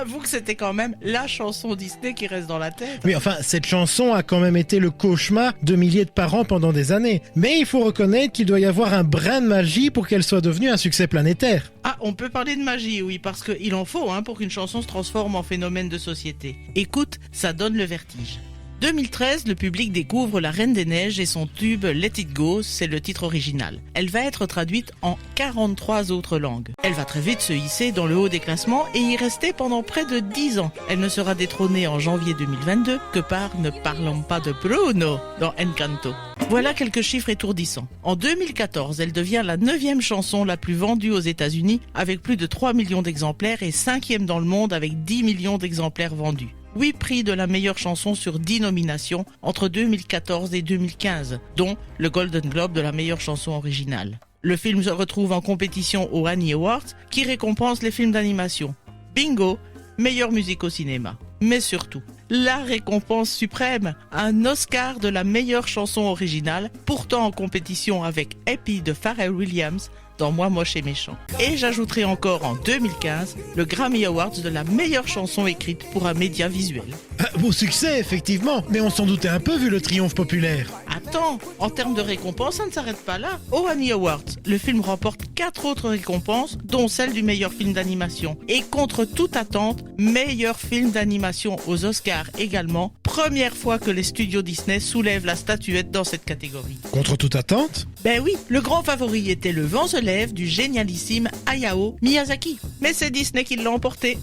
Avoue que c'était quand même la chanson Disney qui reste dans la tête. Oui, enfin, cette chanson a quand même été le cauchemar de milliers de parents pendant des années. Mais il faut reconnaître qu'il doit y avoir un brin de magie pour qu'elle soit devenue un succès planétaire. Ah, on peut parler de magie, oui, parce qu'il en faut pour qu'une chanson se transforme en phénomène de société. Écoute, ça donne le vertige. 2013, le public découvre La Reine des Neiges et son tube Let It Go, c'est le titre original. Elle va être traduite en 43 autres langues. Elle va très vite se hisser dans le haut des classements et y rester pendant près de 10 ans. Elle ne sera détrônée en janvier 2022 que par Ne parlons pas de Bruno dans Encanto. Voilà quelques chiffres étourdissants. En 2014, elle devient la 9e chanson la plus vendue aux États-Unis avec plus de 3 millions d'exemplaires et 5e dans le monde avec 10 millions d'exemplaires vendus. 8 prix de la meilleure chanson sur 10 nominations entre 2014 et 2015, dont le Golden Globe de la meilleure chanson originale. Le film se retrouve en compétition aux Annie Awards qui récompense les films d'animation. Bingo, meilleure musique au cinéma. Mais surtout, la récompense suprême, un Oscar de la meilleure chanson originale, pourtant en compétition avec Happy de Pharrell Williams dans Moi Moche et Méchant. Et j'ajouterai encore en 2015 le Grammy Awards de la meilleure chanson écrite pour un média visuel. Beau succès, effectivement, mais on s'en doutait un peu vu le triomphe populaire. Attends, en termes de récompenses, ça ne s'arrête pas là. Aux Annie Awards, le film remporte 4 autres récompenses, dont celle du meilleur film d'animation. Et contre toute attente, meilleur film d'animation aux Oscars également. Première fois que les studios Disney soulèvent la statuette dans cette catégorie. Contre toute attente ? Ben oui, le grand favori était Le vent se lève du génialissime Hayao Miyazaki. Mais c'est Disney qui l'a emporté.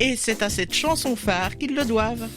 Et c'est à cette chanson phare qu'ils le doivent.